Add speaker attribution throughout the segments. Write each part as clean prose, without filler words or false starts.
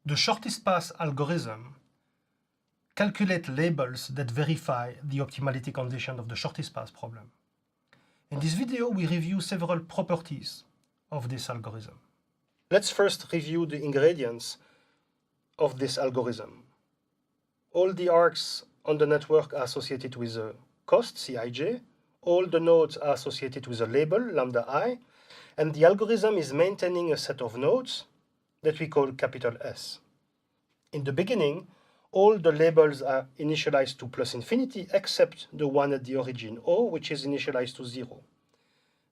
Speaker 1: The shortest path algorithm calculates labels that verify the optimality condition of the shortest path problem. In this video, we review several properties of this algorithm. Let's first review the ingredients of this algorithm. All the arcs on the network are associated with a cost, Cij. All the nodes are associated with a label, lambda I, and the algorithm is maintaining a set of nodes that we call capital S. In the beginning, all the labels are initialized to plus infinity except the one at the origin O, which is initialized to 0.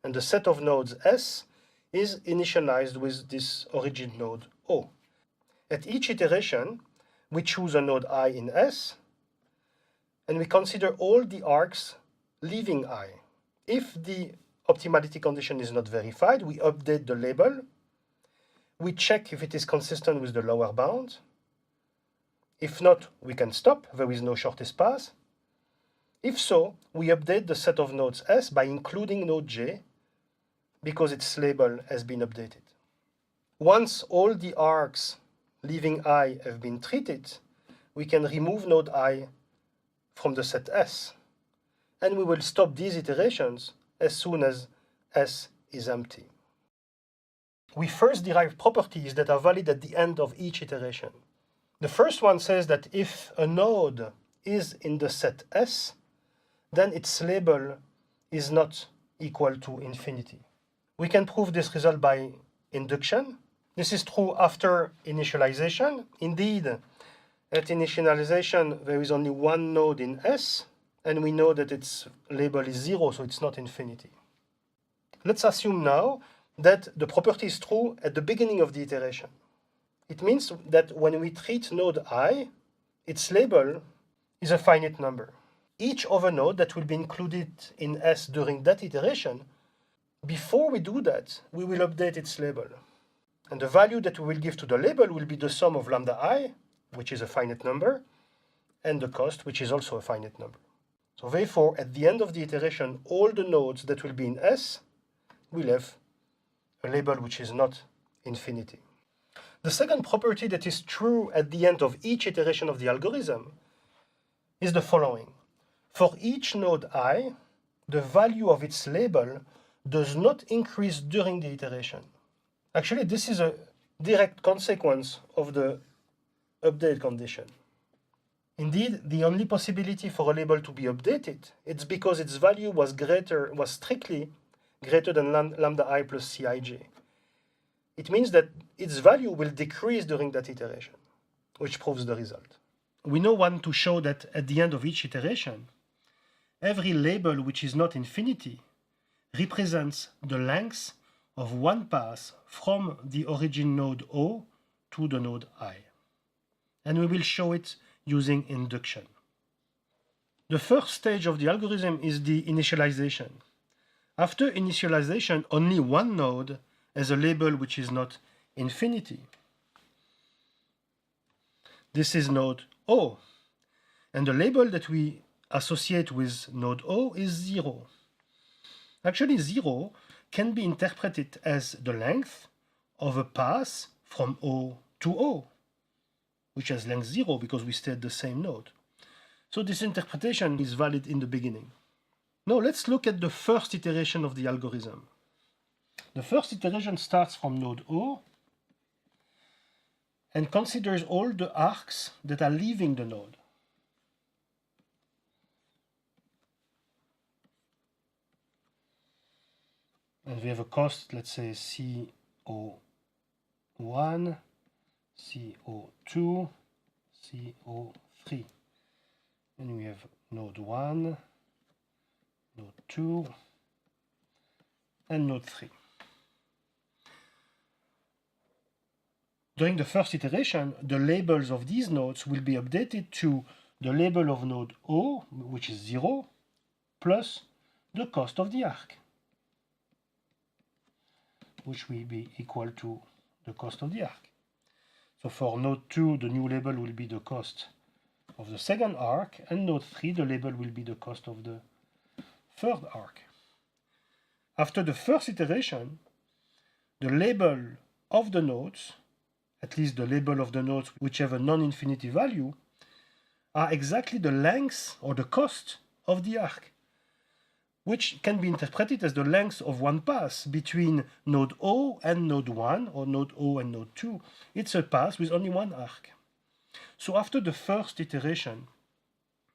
Speaker 1: And the set of nodes S is initialized with this origin node O. At each iteration, we choose a node I in S, and we consider all the arcs leaving I. If the optimality condition is not verified, we update the label. We check if it is consistent with the lower bound. If not, we can stop. There is no shortest path. If so, we update the set of nodes S by including node J because its label has been updated. Once all the arcs leaving I have been treated, we can remove node I from the set S, and we will stop these iterations as soon as S is empty. We first derive properties that are valid at the end of each iteration. The first one says that if a node is in the set S, then its label is not equal to infinity. We can prove this result by induction. This is true after initialization. Indeed, at initialization, there is only one node in S, and we know that its label is 0, so it's not infinity. Let's assume now that the property is true at the beginning of the iteration. It means that when we treat node I, its label is a finite number. Each other node that will be included in S during that iteration, before we do that, we will update its label. And the value that we will give to the label will be the sum of lambda I, which is a finite number, and the cost, which is also a finite number. So therefore, at the end of the iteration, all the nodes that will be in S will have a label which is not infinity. The second property that is true at the end of each iteration of the algorithm is the following. For each node I, the value of its label does not increase during the iteration. Actually, this is a direct consequence of the update condition. Indeed, the only possibility for a label to be updated is because its value was strictly greater than lambda I plus Cij. It means that its value will decrease during that iteration, which proves the result. We now want to show that at the end of each iteration, every label which is not infinity represents the length of one path from the origin node O to the node I. And we will show it using induction. The first stage of the algorithm is the initialization. After initialization, only one node has a label which is not infinity. This is node O, and the label that we associate with node O is 0. Actually, 0 can be interpreted as the length of a path from O to O, which has length 0 because we stay at the same node. So this interpretation is valid in the beginning. Now let's look at the first iteration of the algorithm. The first iteration starts from node O and considers all the arcs that are leaving the node. And we have a cost, let's say CO1, CO2, CO3. And we have node 1, node 2, and node 3. During the first iteration, the labels of these nodes will be updated to the label of node O, which is 0, plus the cost of the arc, which will be equal to the cost of the arc. So for node 2, the new label will be the cost of the second arc, and node 3, the label will be the cost of the third arc. After the first iteration, the label of the nodes at least the label of the nodes which have a non-infinity value, are exactly the length or the cost of the arc, which can be interpreted as the length of one pass between node O and node 1, or node O and node 2. It's a pass with only one arc. So after the first iteration,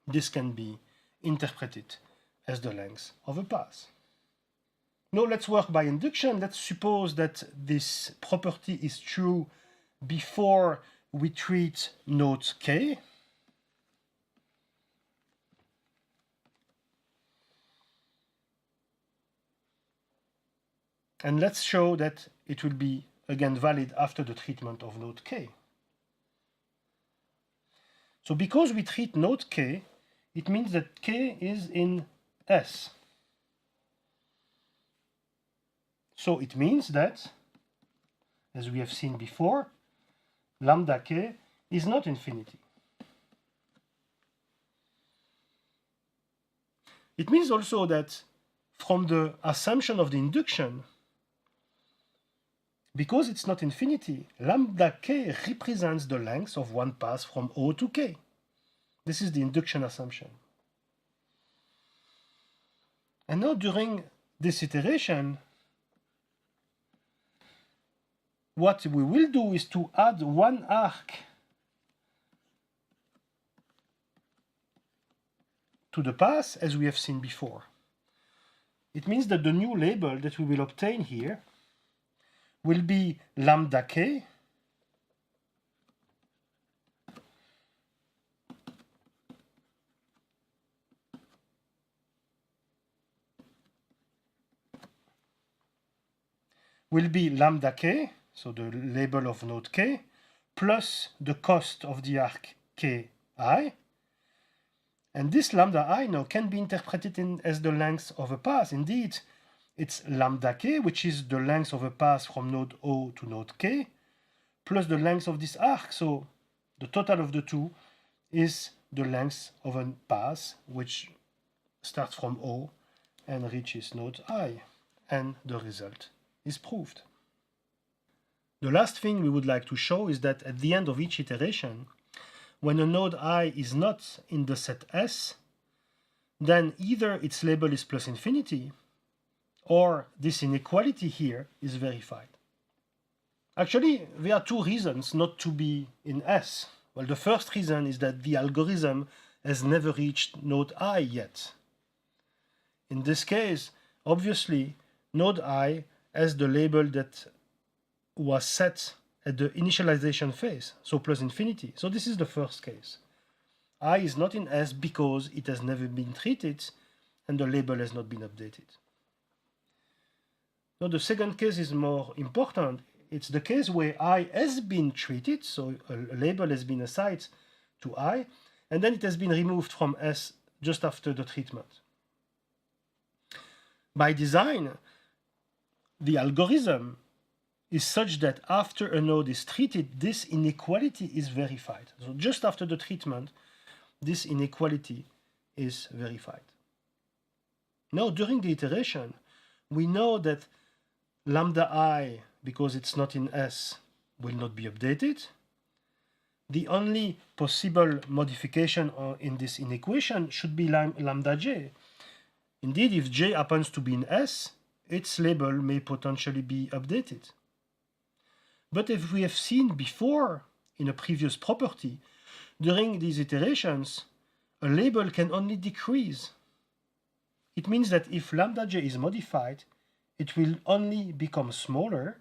Speaker 1: this can be interpreted as the length of a pass. Now let's work by induction. Let's suppose that this property is true before we treat node K. And let's show that it will be again valid after the treatment of node K. So because we treat node K, it means that K is in S. So it means that, as we have seen before, lambda K is not infinity. It means also that from the assumption of the induction, because it's not infinity, lambda K represents the length of one pass from O to K. This is the induction assumption. And now during this iteration, what we will do is to add one arc to the pass as we have seen before. It means that the new label that we will obtain here will be lambda K will be lambda K, so the label of node K, plus the cost of the arc Ki. And this lambda I now can be interpreted as the length of a pass. Indeed, it's lambda K, which is the length of a pass from node O to node K, plus the length of this arc. So the total of the two is the length of a pass, which starts from O and reaches node I. And the result is proved. The last thing we would like to show is that at the end of each iteration, when a node I is not in the set S, then either its label is plus infinity, or this inequality here is verified. Actually, there are two reasons not to be in S. Well, the first reason is that the algorithm has never reached node I yet. In this case, obviously, node I has the label that was set at the initialization phase, so plus infinity. So this is the first case. I is not in S because it has never been treated and the label has not been updated. Now the second case is more important. It's the case where I has been treated, so a label has been assigned to I, and then it has been removed from S just after the treatment. By design, the algorithm is such that after a node is treated, this inequality is verified. So just after the treatment, this inequality is verified. Now, during the iteration, we know that lambda I, because it's not in S, will not be updated. The only possible modification in this inequation should be lambda J. Indeed, if J happens to be in S, its label may potentially be updated. But if we have seen before in a previous property, during these iterations, a label can only decrease. It means that if lambda J is modified, it will only become smaller,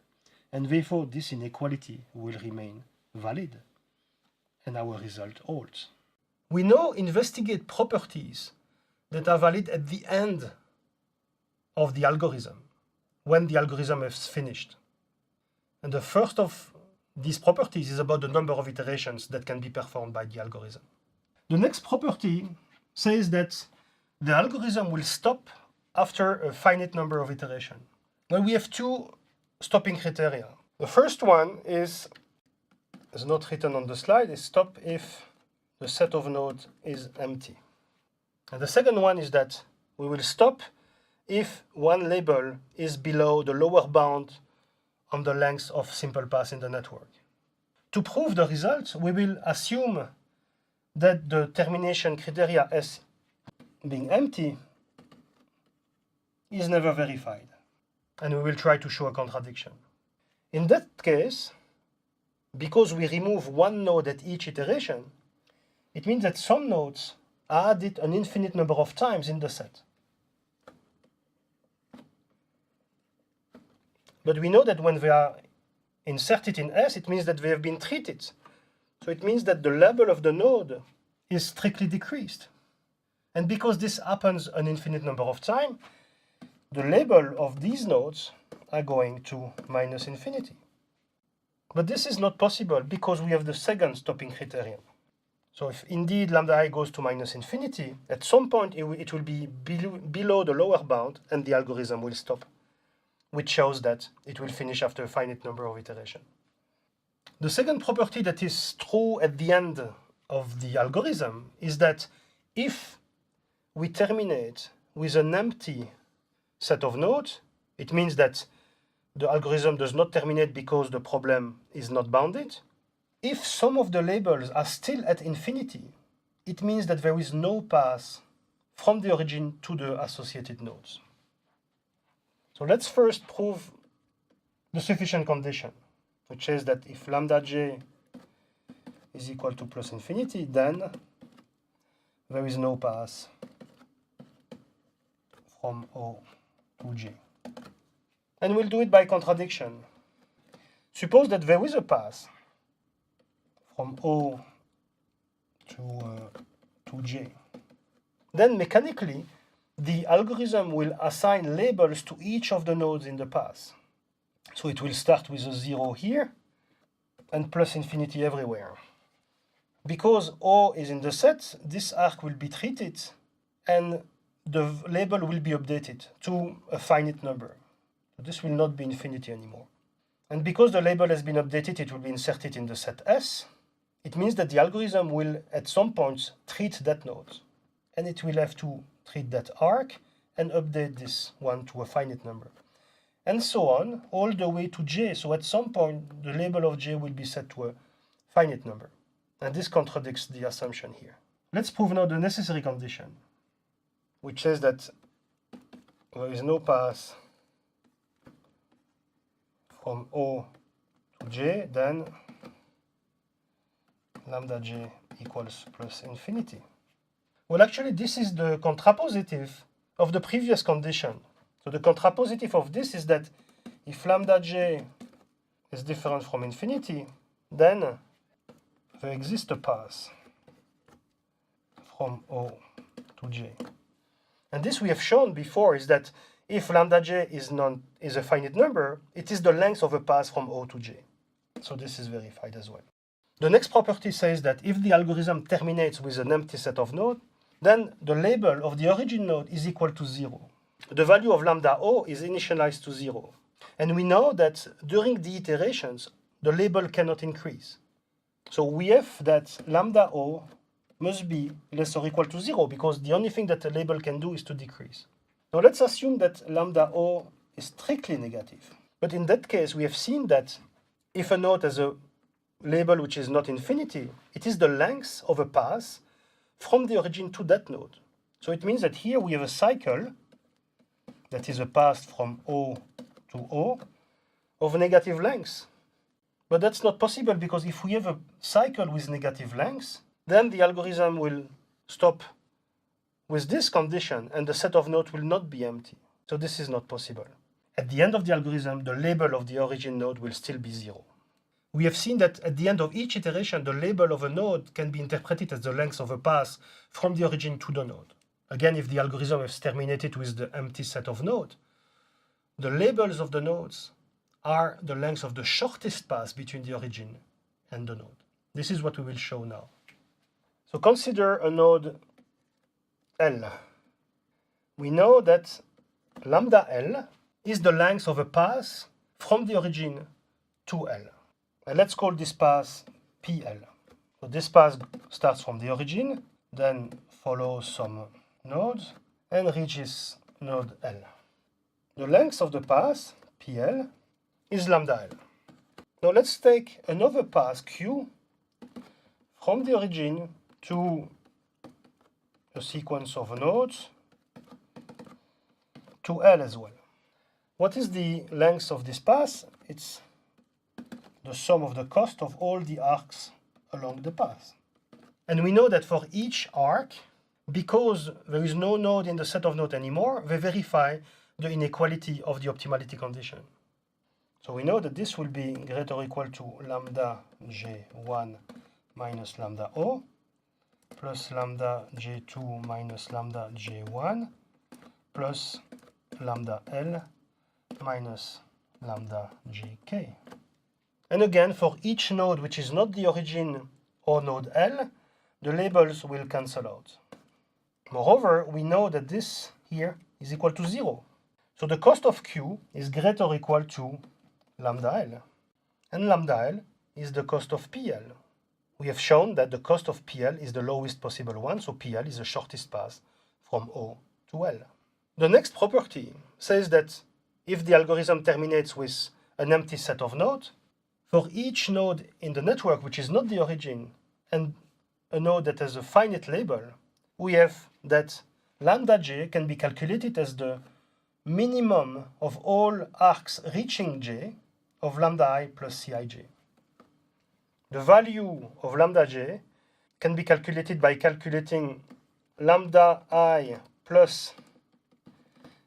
Speaker 1: and therefore this inequality will remain valid, and our result holds. We now investigate properties that are valid at the end of the algorithm, when the algorithm is finished. And the first of these properties is about the number of iterations that can be performed by the algorithm. The next property says that the algorithm will stop after a finite number of iterations. Well, we have two stopping criteria. The first one is not written on the slide, is stop if the set of nodes is empty. And the second one is that we will stop if one label is below the lower bound on the length of simple pass in the network. To prove the result, we will assume that the termination criteria S being empty is never verified. And we will try to show a contradiction. In that case, because we remove one node at each iteration, it means that some nodes are added an infinite number of times in the set. But we know that when they are inserted in S, it means that they have been treated. So it means that the label of the node is strictly decreased. And because this happens an infinite number of times, the label of these nodes are going to minus infinity. But this is not possible because we have the second stopping criterion. So if indeed lambda I goes to minus infinity, at some point it will be below the lower bound and the algorithm will stop, which shows that it will finish after a finite number of iterations. The second property that is true at the end of the algorithm is that if we terminate with an empty set of nodes, it means that the algorithm does not terminate because the problem is not bounded. If some of the labels are still at infinity, it means that there is no path from the origin to the associated nodes. So let's first prove the sufficient condition, which says that if lambda j is equal to plus infinity, then there is no path from O to j. And we'll do it by contradiction. Suppose that there is a path from O to j. Then mechanically, the algorithm will assign labels to each of the nodes in the path. So it will start with a 0 here and plus infinity everywhere. Because O is in the set, this arc will be treated and the label will be updated to a finite number. So this will not be infinity anymore. And because the label has been updated, it will be inserted in the set S. It means that the algorithm will, at some points, treat that node. And it will have to treat that arc and update this one to a finite number. And so on, all the way to j. So at some point, the label of j will be set to a finite number. And this contradicts the assumption here. Let's prove now the necessary condition, which says that there is no path from O to j, then lambda j equals plus infinity. Well, actually, this is the contrapositive of the previous condition. So the contrapositive of this is that if lambda j is different from infinity, then there exists a path from O to j. And this we have shown before is that if lambda j is a finite number, it is the length of a path from O to j. So this is verified as well. The next property says that if the algorithm terminates with an empty set of nodes, then the label of the origin node is equal to 0. The value of lambda O is initialized to 0. And we know that during the iterations, the label cannot increase. So we have that lambda O must be less or equal to 0 because the only thing that the label can do is to decrease. Now let's assume that lambda O is strictly negative. But in that case, we have seen that if a node has a label which is not infinity, it is the length of a path from the origin to that node. So it means that here we have a cycle that is a path from O to O of negative length. But that's not possible because if we have a cycle with negative length, then the algorithm will stop with this condition and the set of nodes will not be empty. So this is not possible. At the end of the algorithm, the label of the origin node will still be 0. We have seen that at the end of each iteration, the label of a node can be interpreted as the length of a path from the origin to the node. Again, if the algorithm is terminated with the empty set of nodes, the labels of the nodes are the length of the shortest path between the origin and the node. This is what we will show now. So consider a node L. We know that lambda L is the length of a path from the origin to L. And let's call this path PL. So this path starts from the origin, then follows some nodes, and reaches node L. The length of the path, PL, is lambda L. Now let's take another path Q from the origin to a sequence of nodes to L as well. What is the length of this path? It's the sum of the cost of all the arcs along the path. And we know that for each arc, because there is no node in the set of nodes anymore, they verify the inequality of the optimality condition. So we know that this will be greater or equal to lambda J1 minus lambda O plus lambda J2 minus lambda J1 plus lambda L minus lambda Jk. And again, for each node which is not the origin or node L, the labels will cancel out. Moreover, we know that this here is equal to 0. So the cost of Q is greater or equal to lambda L. And lambda L is the cost of PL. We have shown that the cost of PL is the lowest possible one, so PL is the shortest path from O to L. The next property says that if the algorithm terminates with an empty set of nodes, for each node in the network which is not the origin and a node that has a finite label, we have that lambda j can be calculated as the minimum of all arcs reaching j of lambda I plus Cij. The value of lambda j can be calculated by calculating lambda I plus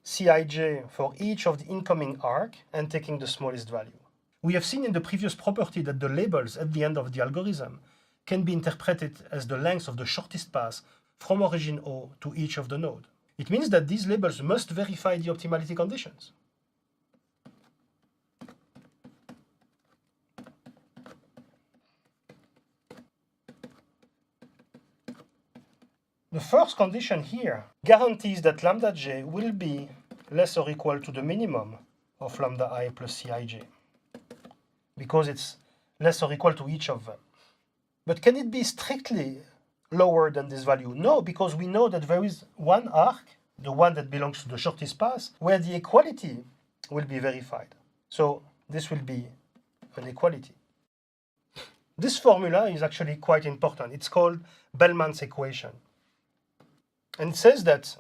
Speaker 1: Cij for each of the incoming arc and taking the smallest value. We have seen in the previous property that the labels at the end of the algorithm can be interpreted as the length of the shortest path from origin O to each of the nodes. It means that these labels must verify the optimality conditions. The first condition here guarantees that lambda j will be less or equal to the minimum of lambda I plus Cij, because it's less or equal to each of them. But can it be strictly lower than this value? No, because we know that there is one arc, the one that belongs to the shortest path, where the equality will be verified. So this will be an equality. This formula is actually quite important. It's called Bellman's equation. And it says that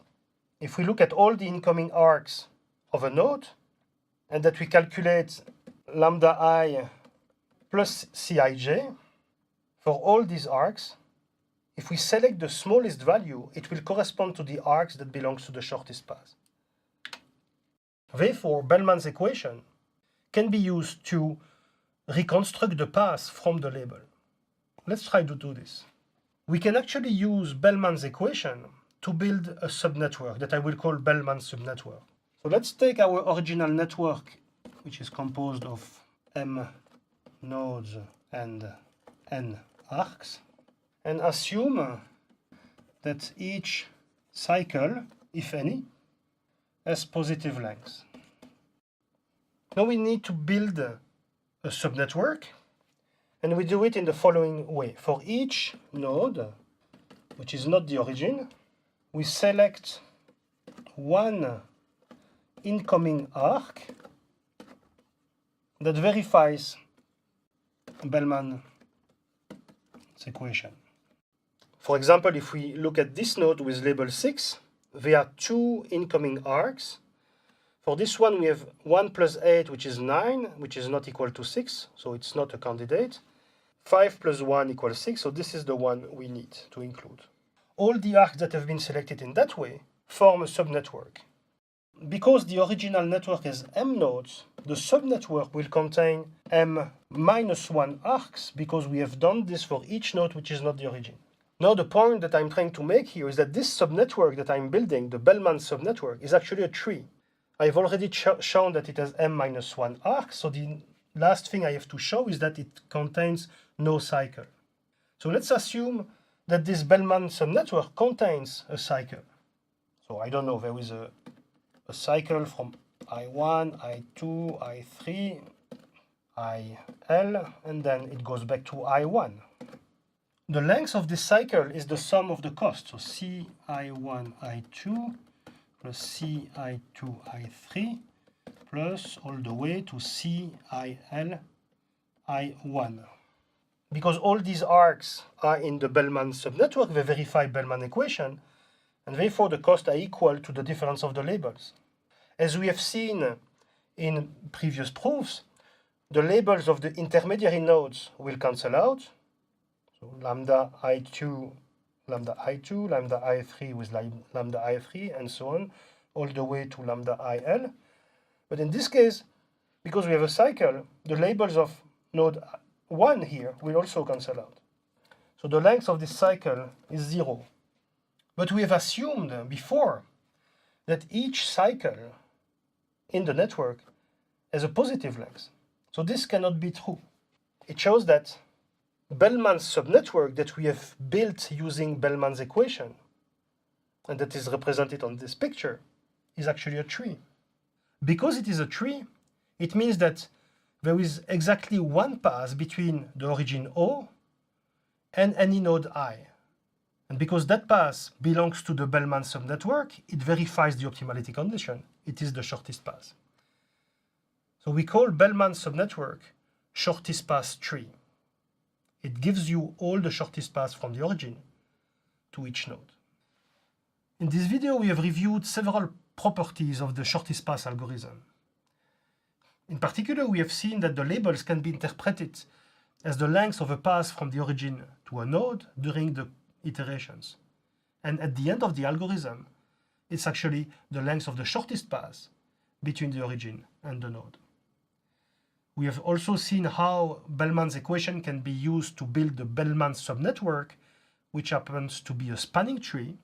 Speaker 1: if we look at all the incoming arcs of a node, and that we calculate lambda I plus Cij for all these arcs, if we select the smallest value, it will correspond to the arcs that belongs to the shortest path. Therefore, Bellman's equation can be used to reconstruct the path from the label. Let's try to do this. We can actually use Bellman's equation to build a subnetwork that I will call Bellman's subnetwork. So let's take our original network, which is composed of M nodes and N arcs, and assume that each cycle, if any, has positive length. Now we need to build a subnetwork, and we do it in the following way. For each node, which is not the origin, we select one incoming arc that verifies Bellman's equation. For example, if we look at this node with label 6, there are two incoming arcs. For this one, we have 1 plus 8, which is 9, which is not equal to 6, so it's not a candidate. 5 plus 1 equals 6, so this is the one we need to include. All the arcs that have been selected in that way form a subnetwork. Because the original network has M nodes, the subnetwork will contain M minus 1 arcs, because we have done this for each node which is not the origin. Now the point that I'm trying to make here is that this subnetwork that I'm building, the Bellman subnetwork, is actually a tree. I've already shown that it has M minus 1 arcs, so the last thing I have to show is that it contains no cycle. So let's assume that this Bellman subnetwork contains a cycle. So I don't know, there is a cycle from I1, I2, I3, IL, and then it goes back to I1. The length of this cycle is the sum of the cost, so CI1, I2 plus CI2, I3 plus all the way to CIL, I1. Because all these arcs are in the Bellman subnetwork, they verify Bellman equation, and therefore the costs are equal to the difference of the labels. As we have seen in previous proofs, the labels of the intermediary nodes will cancel out. So lambda I2, lambda I2, lambda I3 with lambda I3, and so on, all the way to lambda IL. But in this case, because we have a cycle, the labels of node 1 here will also cancel out. So the length of this cycle is 0. But we have assumed before that each cycle in the network has a positive length. So this cannot be true. It shows that Bellman's subnetwork that we have built using Bellman's equation, and that is represented on this picture, is actually a tree. Because it is a tree, it means that there is exactly one path between the origin O and any node I. And because that path belongs to the Bellman subnetwork, it verifies the optimality condition. It is the shortest path. So we call Bellman subnetwork shortest path tree. It gives you all the shortest paths from the origin to each node. In this video, we have reviewed several properties of the shortest path algorithm. In particular, we have seen that the labels can be interpreted as the length of a path from the origin to a node during the iterations. And at the end of the algorithm, it's actually the length of the shortest path between the origin and the node. We have also seen how Bellman's equation can be used to build the Bellman subnetwork, which happens to be a spanning tree.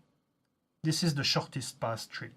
Speaker 1: This is the shortest path tree.